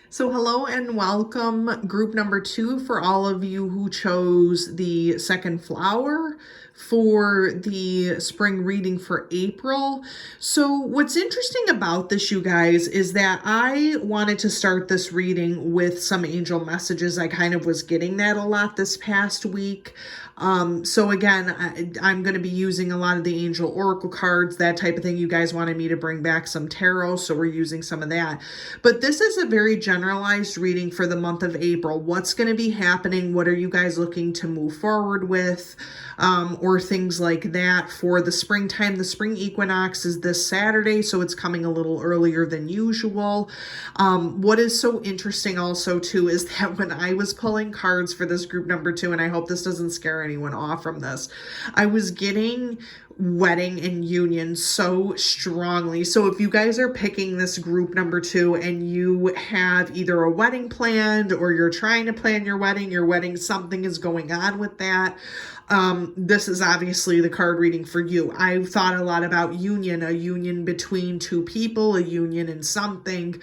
So hello and welcome, group number 2, for all of you who chose the second flower for the spring reading for April. So what's interesting about this, you guys, is that I wanted to start this reading with some angel messages. I kind of was getting that a lot this past week. So again, I'm going to be using a lot of the angel oracle cards, that type of thing. You guys wanted me to bring back some tarot, so we're using some of that. But this is a very generalized reading for the month of April. What's going to be happening? What are you guys looking to move forward with? Or things like that for the springtime. The spring equinox is this Saturday, so it's coming a little earlier than usual. What is so interesting also too is that when I was pulling cards for this group number 2, and I hope this doesn't scare anyone off from this, I was getting wedding and union so strongly. So if you guys are picking this group number 2 and you have either a wedding planned or you're trying to plan your wedding, something is going on with that. This is obviously the card reading for you. I've thought a lot about union, a union between two people, a union in something.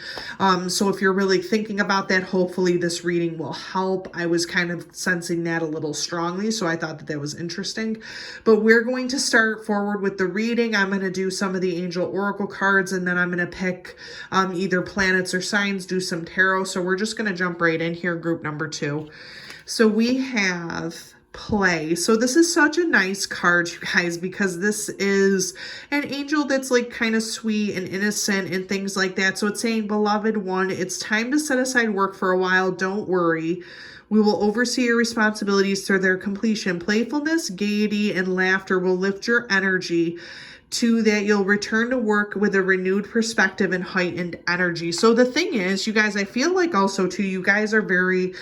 So if you're really thinking about that, hopefully this reading will help. I was kind of sensing that a little strongly, so I thought that was interesting. But we're going to start forward with the reading. I'm going to do some of the angel oracle cards, and then I'm going to pick either planets or signs, do some tarot. So we're just going to jump right in here, group number 2. So we have play. So this is such a nice card, you guys, because this is an angel that's like kind of sweet and innocent and things like that. So it's saying, beloved one, it's time to set aside work for a while. Don't worry. We will oversee your responsibilities to their completion. Playfulness, gaiety, and laughter will lift your energy to that you'll return to work with a renewed perspective and heightened energy. So the thing is, you guys, I feel like also too, you guys are very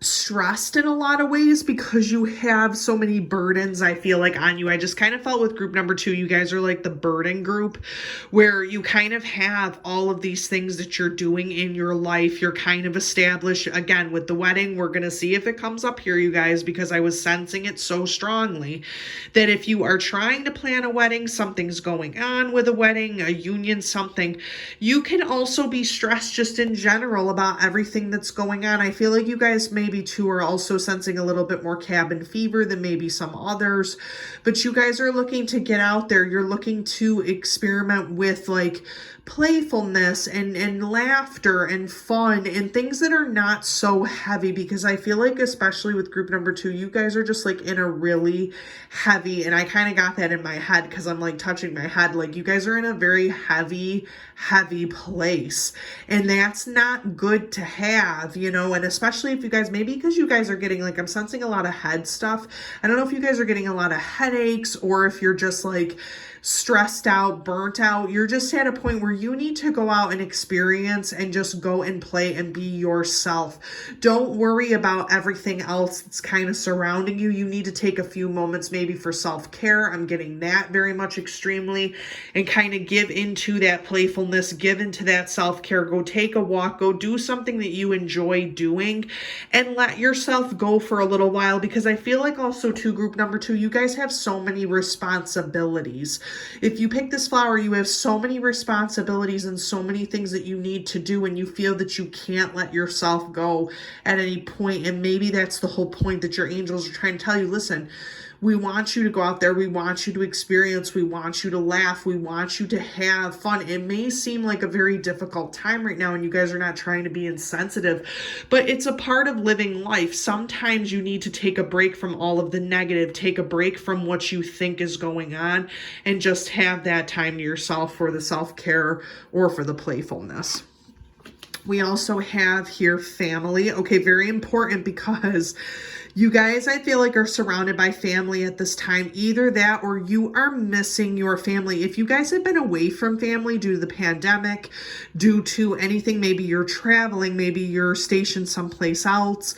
stressed in a lot of ways because you have so many burdens, I feel like, on you. I just kind of felt with group number 2, you guys are like the burden group where you kind of have all of these things that you're doing in your life. You're kind of established. Again, with the wedding, we're going to see if it comes up here, you guys, because I was sensing it so strongly that if you are trying to plan a wedding, something's going on with a wedding, a union, something, you can also be stressed just in general about everything that's going on. I feel like you guys maybe too are also sensing a little bit more cabin fever than maybe some others, but you guys are looking to get out there. You're looking to experiment with like playfulness and laughter and fun and things that are not so heavy, because I feel like especially with group number 2, you guys are just like in a really heavy, and I kind of got that in my head because I'm like touching my head, like you guys are in a very heavy place, and that's not good to have, you know. And especially if you guys, maybe because you guys are getting, like, I'm sensing a lot of head stuff. I don't know if you guys are getting a lot of headaches or if you're just like stressed out, burnt out. You're just at a point where you need to go out and experience and just go and play and be yourself. Don't worry about everything else that's kind of surrounding you. You need to take a few moments maybe for self-care. I'm getting that very much extremely, and kind of give into that playfulness, give into that self-care. Go take a walk, go do something that you enjoy doing, and let yourself go for a little while, because I feel like also too, group number 2, you guys have so many responsibilities. If you pick this flower, you have so many responsibilities and so many things that you need to do, and you feel that you can't let yourself go at any point. And maybe that's the whole point that your angels are trying to tell you. Listen, we want you to go out there. We want you to experience. We want you to laugh. We want you to have fun. It may seem like a very difficult time right now, and you guys are not trying to be insensitive, but it's a part of living life. Sometimes you need to take a break from all of the negative, take a break from what you think is going on, and just have that time to yourself for the self-care or for the playfulness. We also have here family. Okay, very important, because you guys, I feel like, are surrounded by family at this time. Either that or you are missing your family. If you guys have been away from family due to the pandemic, due to anything, maybe you're traveling, maybe you're stationed someplace else.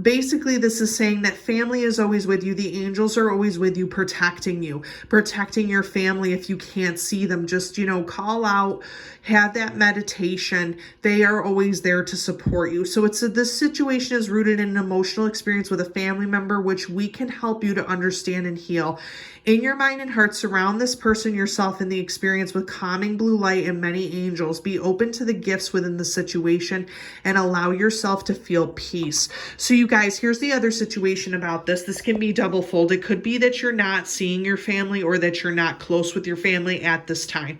Basically, this is saying that family is always with you. The angels are always with you, protecting your family. If you can't see them, just, call out, have that meditation. They are always there to support you. So this situation is rooted in an emotional experience experience with a family member, which we can help you to understand and heal. In your mind and heart, surround this person, yourself, in the experience with calming blue light and many angels. Be open to the gifts within the situation and allow yourself to feel peace. So you guys, here's the other situation about this. This can be double fold. It could be that you're not seeing your family or that you're not close with your family at this time.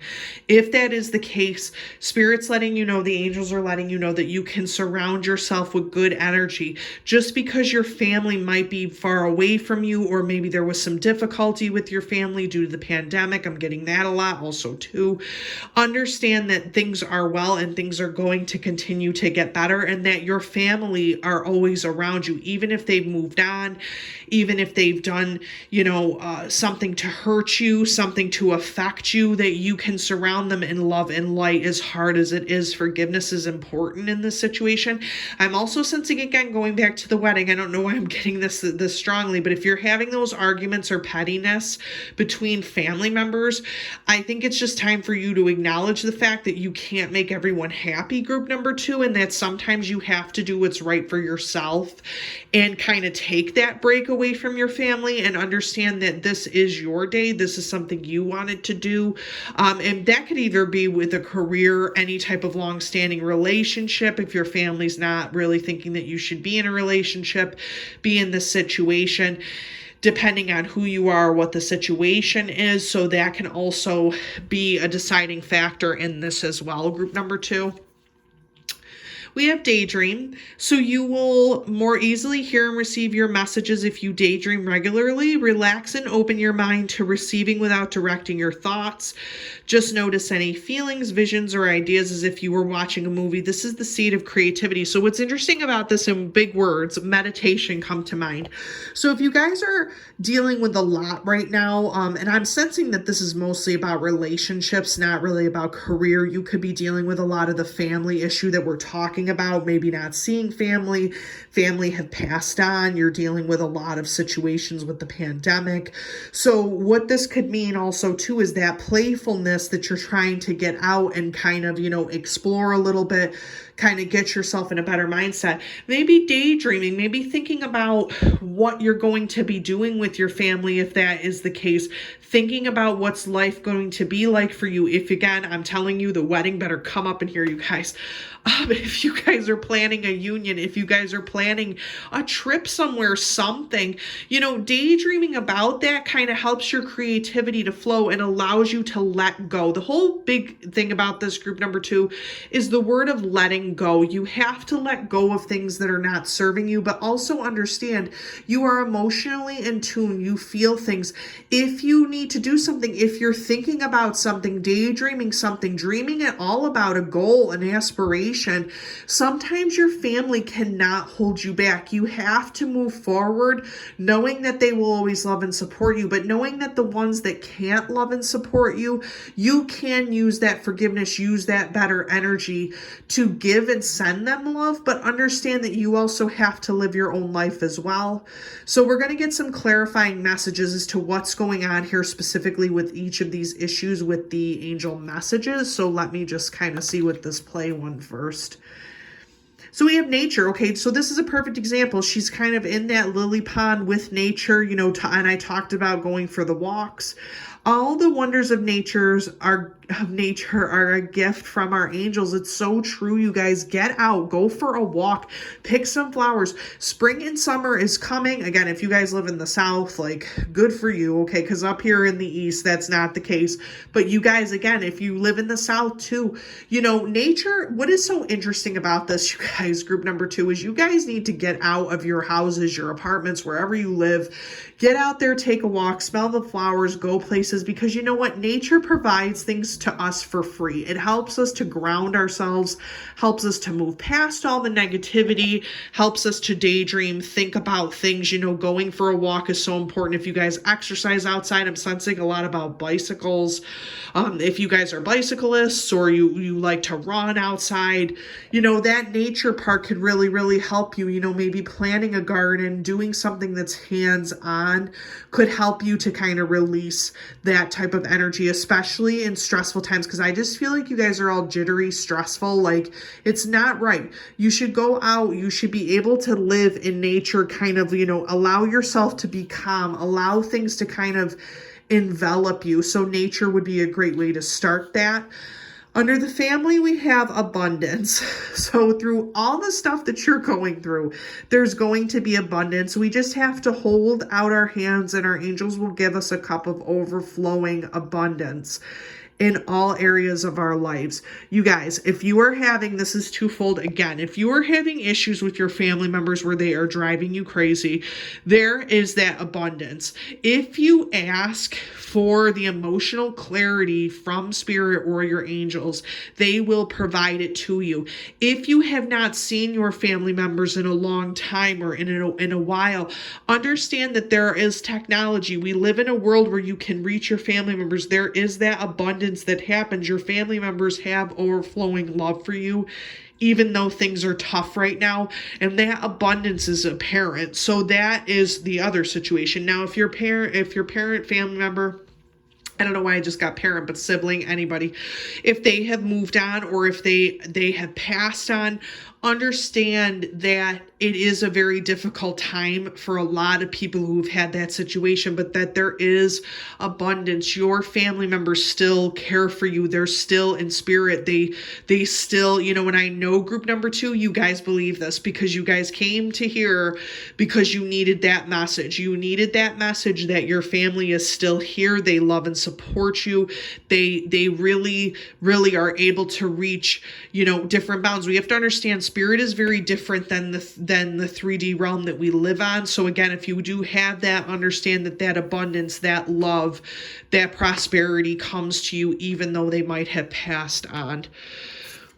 If that is the case, Spirit's letting you know, the angels are letting you know that you can surround yourself with good energy. Just because your family might be far away from you, or maybe there was some difficulty with your family due to the pandemic. I'm getting that a lot also too. Understand that things are well and things are going to continue to get better, and that your family are always around you, even if they've moved on, even if they've done, something to hurt you, something to affect you, that you can surround them in love and light. As hard as it is, forgiveness is important in this situation. I'm also sensing, again, going back to the wedding, I don't know why I'm getting this strongly, but if you're having those arguments or pettiness between family members, I think it's just time for you to acknowledge the fact that you can't make everyone happy, group number 2, and that sometimes you have to do what's right for yourself and kind of take that break away from your family and understand that this is your day. This is something you wanted to do. And that could either be with a career, any type of long-standing relationship. If your family's not really thinking that you should be in a relationship, be in this situation, depending on who you are, what the situation is. So that can also be a deciding factor in this as well, group number 2. We have daydream. So you will more easily hear and receive your messages if you daydream regularly. Relax and open your mind to receiving without directing your thoughts. Just notice any feelings, visions, or ideas as if you were watching a movie. This is the seed of creativity. So what's interesting about this, in big words, meditation come to mind. So if you guys are dealing with a lot right now, and I'm sensing that this is mostly about relationships, not really about career. You could be dealing with a lot of the family issue that we're talking about, maybe not seeing family have passed on. You're dealing with a lot of situations with the pandemic. So what this could mean also too is that playfulness that you're trying to get out and kind of, explore a little bit, kind of get yourself in a better mindset. Maybe daydreaming, maybe thinking about what you're going to be doing with your family if that is the case. Thinking about what's life going to be like for you. If, again, I'm telling you, the wedding better come up in here, you guys. If you guys are planning a union, if you guys are planning a trip somewhere, something, daydreaming about that kind of helps your creativity to flow and allows you to let go. The whole big thing about this, group number 2, is the word of letting go. You have to let go of things that are not serving you, but also understand you are emotionally in tune. You feel things. If you need to do something, if you're thinking about something, daydreaming something, dreaming it all about a goal, an aspiration, sometimes your family cannot hold you back. You have to move forward knowing that they will always love and support you, but knowing that the ones that can't love and support you, you can use that forgiveness, use that better energy to give and send them love, but understand that you also have to live your own life as well. So we're going to get some clarifying messages as to what's going on here specifically with each of these issues with the angel messages. So let me just kind of see what this play one first. So we have nature. Okay, so this is a perfect example. She's kind of in that lily pond with nature, and I talked about going for the walks. All the wonders of nature are a gift from our angels. It's so true, you guys. Get out, go for a walk, pick some flowers. Spring and summer is coming. Again, if you guys live in the South, good for you, okay? Because up here in the East, that's not the case. But you guys, again, if you live in the South too, nature, what is so interesting about this, you guys, group number 2, is you guys need to get out of your houses, your apartments, wherever you live. Get out there, take a walk, smell the flowers, go places, because you know what? Nature provides things to us for free. It helps us to ground ourselves, helps us to move past all the negativity, helps us to daydream, think about things. Going for a walk is so important. If you guys exercise outside, I'm sensing a lot about bicycles. If you guys are bicyclists or you like to run outside, that nature part could really, really help you. Maybe planting a garden, doing something that's hands-on could help you to kind of release that type of energy, especially in stressful stressful times, because I just feel like you guys are all jittery, stressful. Like, it's not right. You should go out. You should be able to live in nature, kind of, allow yourself to be calm, allow things to kind of envelop you. So nature would be a great way to start that. Under the family, we have abundance. So through all the stuff that you're going through, there's going to be abundance. We just have to hold out our hands, and our angels will give us a cup of overflowing abundance in all areas of our lives. You guys, if you are having, this is twofold again, if you are having issues with your family members where they are driving you crazy, there is that abundance. If you ask for the emotional clarity from spirit or your angels, they will provide it to you. If you have not seen your family members in a long time or in a while, understand that there is technology. We live in a world where you can reach your family members. There is that abundance that happens. Your family members have overflowing love for you, even though things are tough right now, and that abundance is apparent. So that is the other situation. Now, if your parent, family member, I don't know why I just got parent, but sibling, anybody, if they have moved on or if they have passed on, understand that it is a very difficult time for a lot of people who've had that situation, but that there is abundance. Your family members still care for you. They're still in spirit. They still, and I know group number 2, you guys believe this because you guys came to here because you needed that message. You needed that message that your family is still here. They love and support you. They really, really are able to reach, different bounds. We have to understand spirit is very different than the 3D realm that we live on. So again, if you do have that, understand that abundance, that love, that prosperity comes to you even though they might have passed on.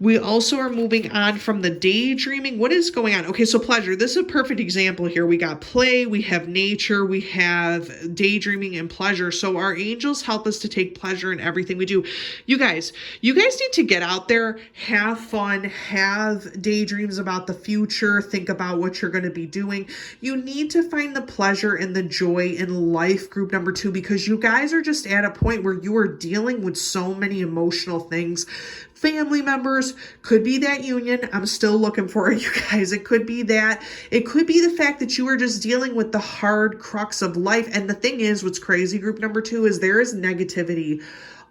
We also are moving on from the daydreaming. What is going on? Okay, so pleasure. This is a perfect example here. We got play, we have nature, we have daydreaming and pleasure. So our angels help us to take pleasure in everything we do. You guys need to get out there, have fun, have daydreams about the future, think about what you're going to be doing. You need to find the pleasure and the joy in life, group number 2, because you guys are just at a point where you are dealing with so many emotional things. Family members, could be that union. I'm still looking for it, you guys. It could be that. It could be the fact that you are just dealing with the hard crux of life. And the thing is, what's crazy, group number 2, is there is negativity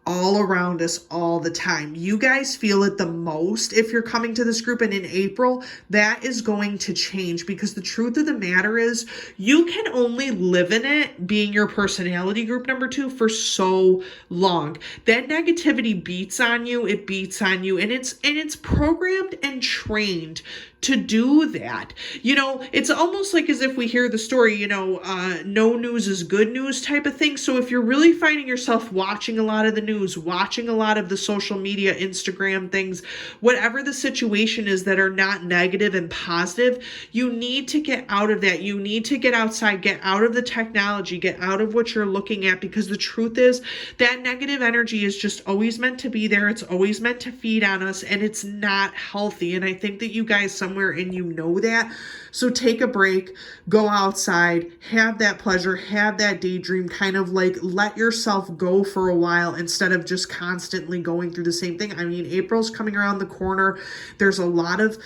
all around us all the time. You guys feel it the most if you're coming to this group, and in April, that is going to change, because the truth of the matter is you can only live in it, being your personality, group number 2, for so long. That negativity beats on you, and it's programmed and trained to do that. It's almost like as if we hear the story, no news is good news type of thing. So if you're really finding yourself watching a lot of the news, watching a lot of the social media, Instagram things, whatever the situation is that are not negative and positive, you need to get out of that. You need to get outside, get out of the technology, get out of what you're looking at, because the truth is that negative energy is just always meant to be there. It's always meant to feed on us, and it's not healthy. And I think that you guys somewhere in you know that. So take a break, go outside, have that pleasure, have that daydream, kind of like let yourself go for a while instead of just constantly going through the same thing. I mean, April's coming around the corner. There's a lot of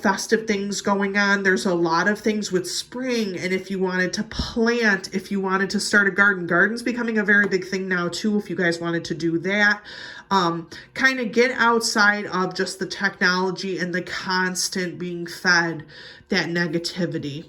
festive things going on. There's a lot of things with spring. And if you wanted to plant, if you wanted to start a garden's becoming a very big thing now too, if you guys wanted to do that. Kind of get outside of just the technology and the constant being fed that negativity.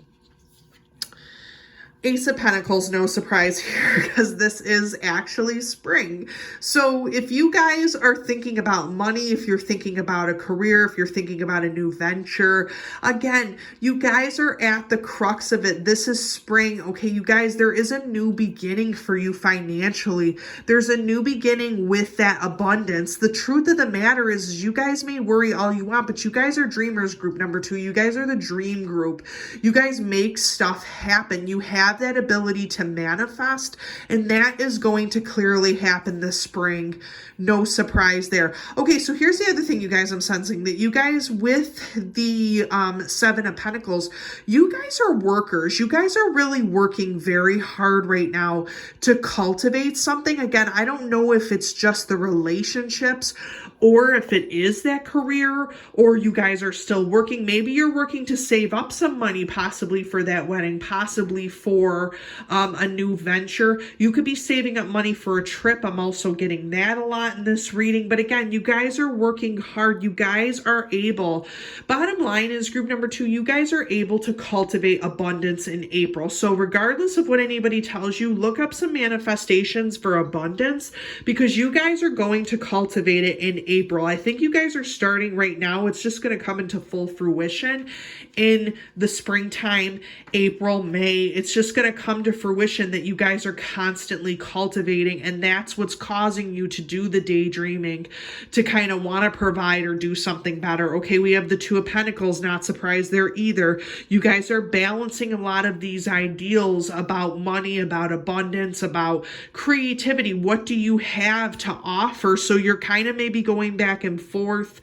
Ace of Pentacles, no surprise here, because this is actually spring. So if you guys are thinking about money, if you're thinking about a career, if you're thinking about a new venture, again, you guys are at the crux of it. This is spring, okay? You guys, there is a new beginning for you financially. There's a new beginning with that abundance. The truth of the matter is you guys may worry all you want, but you guys are dreamers, group number 2. You guys are the dream group. You guys make stuff happen. You have have that ability to manifest, and that is going to clearly happen this spring. No surprise there. Okay, so here's the other thing, you guys, I'm sensing that you guys with the Seven of Pentacles, you guys are workers. You guys are really working very hard right now to cultivate something. Again, I don't know if it's just the relationships or if it is that career, or you guys are still working. Maybe you're working to save up some money, possibly for that wedding, possibly for a new venture. You could be saving up money for a trip. I'm also getting that a lot in this reading. But again, you guys are working hard. You guys are able, bottom line is, group number 2, you guys are able to cultivate abundance in April. So regardless of what anybody tells you, look up some manifestations for abundance, because you guys are going to cultivate it in April. I think you guys are starting right now. It's just going to come into full fruition in the springtime, April, May. It's just going to come to fruition that you guys are constantly cultivating, and that's what's causing you to do the daydreaming, to kind of want to provide or do something better. Okay, we have the Two of Pentacles, not surprised there either. You guys are balancing a lot of these ideals about money, about abundance, about creativity. What do you have to offer? So you're kind of maybe going back and forth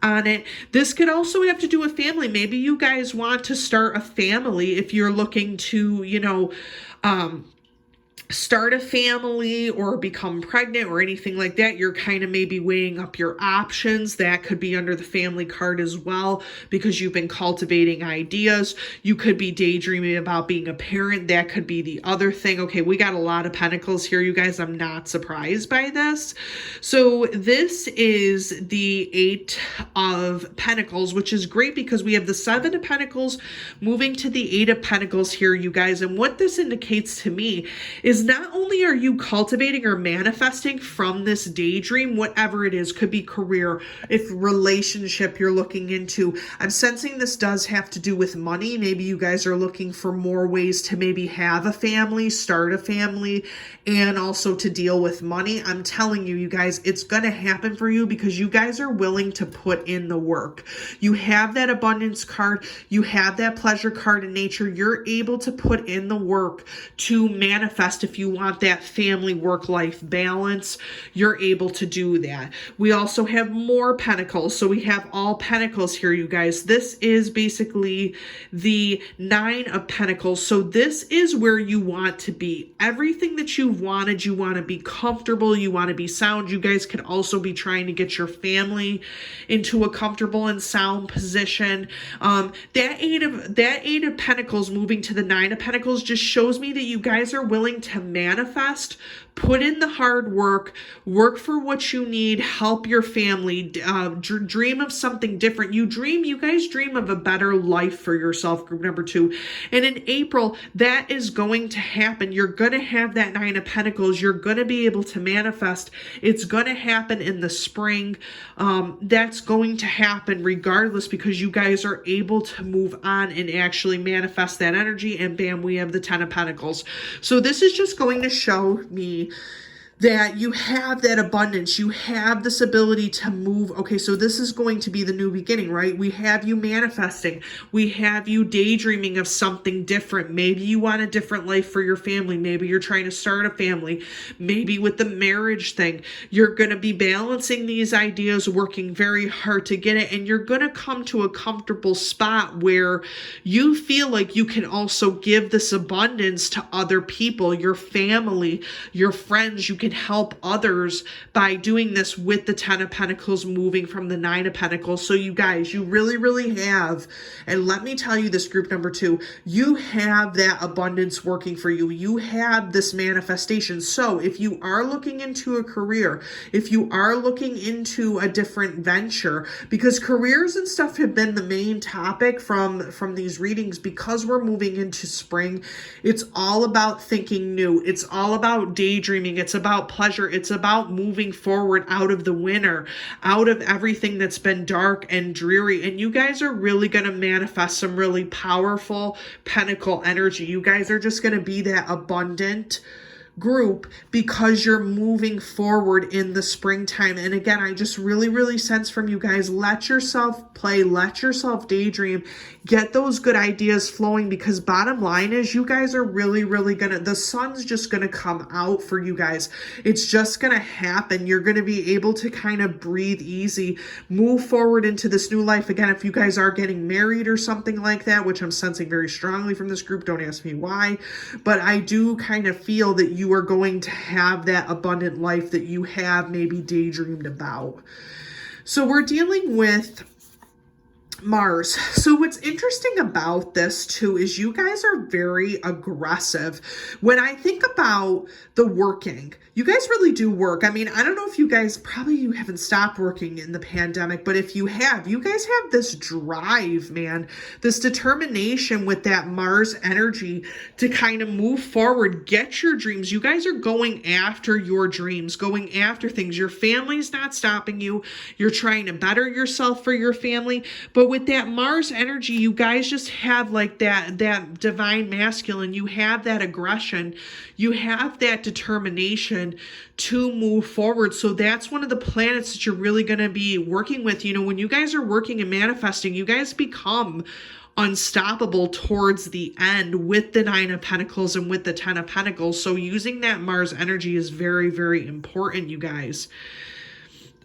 on it. This could also have to do with family. Maybe you guys want to start a family if you're looking to, start a family or become pregnant or anything like that. You're kind of maybe weighing up your options. That could be under the family card as well, because you've been cultivating ideas. You could be daydreaming about being a parent. That could be the other thing. Okay, we got a lot of pentacles here, you guys. I'm not surprised by this. So this is the Eight of Pentacles, which is great because we have the Seven of Pentacles moving to the Eight of Pentacles here, you guys. And what this indicates to me is not only are you cultivating or manifesting from this daydream, whatever it is, could be career, if relationship you're looking into. I'm sensing this does have to do with money. Maybe you guys are looking for more ways to maybe have a family, start a family, and also to deal with money. I'm telling you, you guys, it's going to happen for you because you guys are willing to put in the work. You have that abundance card. You have that pleasure card in nature. You're able to put in the work to manifest. If you want that family work-life balance, you're able to do that. We also have more pentacles. So we have all pentacles here, you guys. This is basically the Nine of Pentacles. So this is where you want to be. Everything that you've wanted, you want to be comfortable, you want to be sound. You guys could also be trying to get your family into a comfortable and sound position. That eight of Pentacles moving to the Nine of Pentacles just shows me that you guys are willing to manifest, put in the hard work, work for what you need, help your family, dream of something different. You guys dream of a better life for yourself, group number 2. And in April, that is going to happen. You're going to have that Nine of Pentacles. You're going to be able to manifest. It's going to happen in the spring. That's going to happen regardless, because you guys are able to move on and actually manifest that energy. And bam, we have the Ten of Pentacles. So this is just going to show me that you have that abundance. You have this ability to move. Okay, so this is going to be the new beginning, right? We have you manifesting. We have you daydreaming of something different. Maybe you want a different life for your family. Maybe you're trying to start a family. Maybe with the marriage thing, you're going to be balancing these ideas, working very hard to get it. And you're going to come to a comfortable spot where you feel like you can also give this abundance to other people, your family, your friends. You can help others by doing this with the Ten of Pentacles moving from the Nine of Pentacles. So you guys, you really, really have, and let me tell you this, group number 2, you have that abundance working for you. You have this manifestation. So if you are looking into a career, if you are looking into a different venture, because careers and stuff have been the main topic from these readings, because we're moving into spring, it's all about thinking new. It's all about daydreaming. It's about pleasure. It's about moving forward out of the winter, out of everything that's been dark and dreary. And you guys are really going to manifest some really powerful pentacle energy. You guys are just going to be that abundant group because you're moving forward in the springtime. And again, I just really sense from you guys, let yourself play, let yourself daydream, get those good ideas flowing, because bottom line is you guys are really gonna, the sun's just gonna come out for you guys. It's just gonna happen. You're gonna be able to kind of breathe easy, move forward into this new life. Again, if you guys are getting married or something like that, which I'm sensing very strongly from this group, don't ask me why, but I do kind of feel that you are going to have that abundant life that you have maybe daydreamed about. So we're dealing with Mars. So what's interesting about this too is you guys are very aggressive. When I think about the working, you guys really do work. I mean, I don't know if you guys, probably you haven't stopped working in the pandemic, but if you have, you guys have this drive, man, this determination with that Mars energy to kind of move forward, get your dreams. You guys are going after your dreams, going after things. Your family's not stopping you. You're trying to better yourself for your family. But with that Mars energy, you guys just have like that divine masculine. You have that aggression. You have that determination to move forward. So that's one of the planets that you're really going to be working with. You know, when you guys are working and manifesting, you guys become unstoppable towards the end with the 9 of Pentacles and with the 10 of Pentacles. So using that Mars energy is very important, you guys.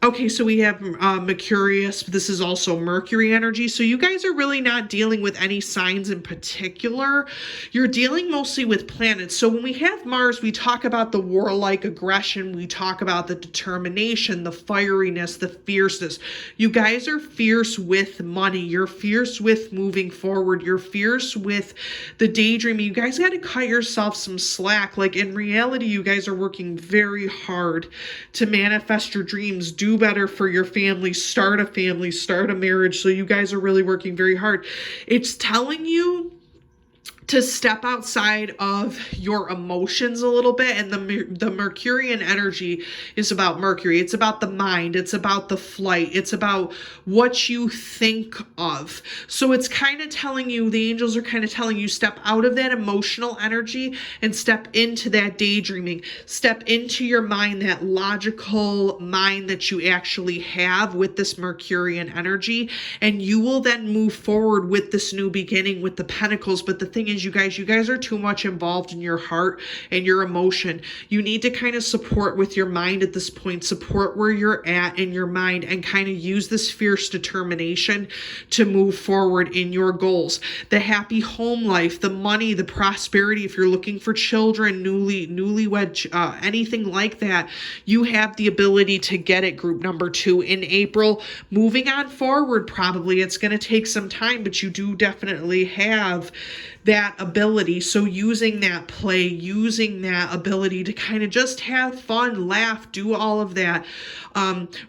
Okay, so we have Mercurius. This is also Mercury energy. So you guys are really not dealing with any signs in particular. You're dealing mostly with planets. So when we have Mars, we talk about the warlike aggression. We talk about the determination, the fieriness, the fierceness. You guys are fierce with money. You're fierce with moving forward. You're fierce with the daydreaming. You guys got to cut yourself some slack. Like in reality, you guys are working very hard to manifest your dreams, do better for your family, start a marriage. So you guys are really working very hard. It's telling you to step outside of your emotions a little bit. And the Mercurian energy is about Mercury. It's about the mind. It's about the flight. It's about what you think of. So it's kind of telling you, the angels are kind of telling you, step out of that emotional energy and step into that daydreaming. Step into your mind, that logical mind that you actually have with this Mercurian energy. And you will then move forward with this new beginning with the Pentacles. But the thing is, you guys are too much involved in your heart and your emotion. You need to kind of support with your mind at this point, support where you're at in your mind, and kind of use this fierce determination to move forward in your goals. The happy home life, the money, the prosperity, if you're looking for children, newlywed, anything like that, you have the ability to get it, group number 2, in April. Moving on forward, probably it's going to take some time, but you do definitely have that ability. So using that play, using that ability to kind of just have fun, laugh, do all of that,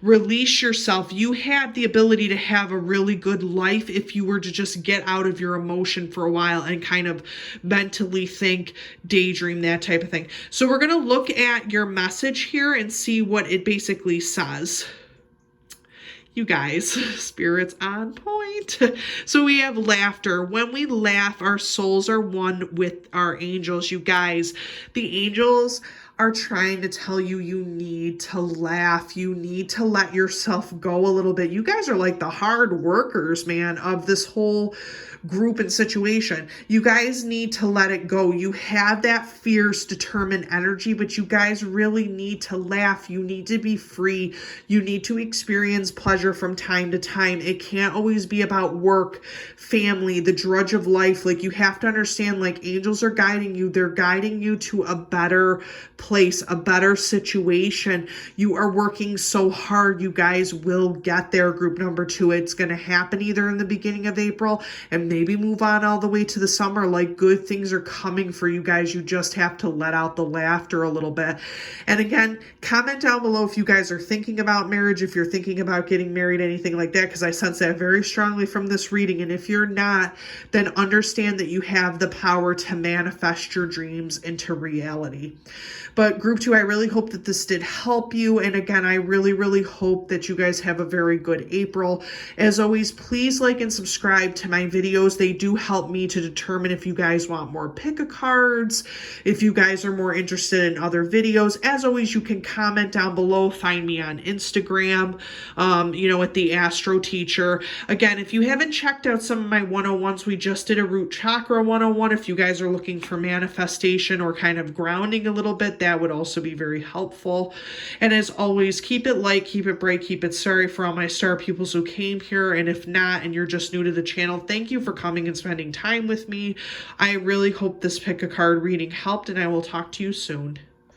release yourself. You have the ability to have a really good life if you were to just get out of your emotion for a while and kind of mentally think, daydream, that type of thing. So we're going to look at your message here and see what it basically says. You guys, spirits on point. So we have laughter. When we laugh, our souls are one with our angels. You guys, the angels are trying to tell you, you need to laugh. You need to let yourself go a little bit. You guys are like the hard workers, man, of this whole group and situation. You guys need to let it go. You have that fierce, determined energy, but you guys really need to laugh. You need to be free. You need to experience pleasure from time to time. It can't always be about work, family, the drudge of life. Like, you have to understand, like, angels are guiding you. They're guiding you to a better place, a better situation. You are working so hard. You guys will get there, group number 2. It's going to happen either in the beginning of April and maybe move on all the way to the summer. Like, good things are coming for you guys. You just have to let out the laughter a little bit. And again, comment down below if you guys are thinking about marriage, if you're thinking about getting married, anything like that, because I sense that very strongly from this reading. And if you're not, then understand that you have the power to manifest your dreams into reality. But group 2, I really hope that this did help you. And again, I really hope that you guys have a very good April. As always, please like and subscribe to my videos. They do help me to determine if you guys want more pick-a-cards, if you guys are more interested in other videos. As always, you can comment down below. Find me on Instagram, at the Astro Teacher. Again, if you haven't checked out some of my 101s, we just did a root chakra 101. If you guys are looking for manifestation or kind of grounding a little bit, that would also be very helpful. And as always, keep it light, keep it bright, keep it starry for all my star pupils who came here. And if not, and you're just new to the channel, thank you for coming and spending time with me. I really hope this pick a card reading helped, and I will talk to you soon.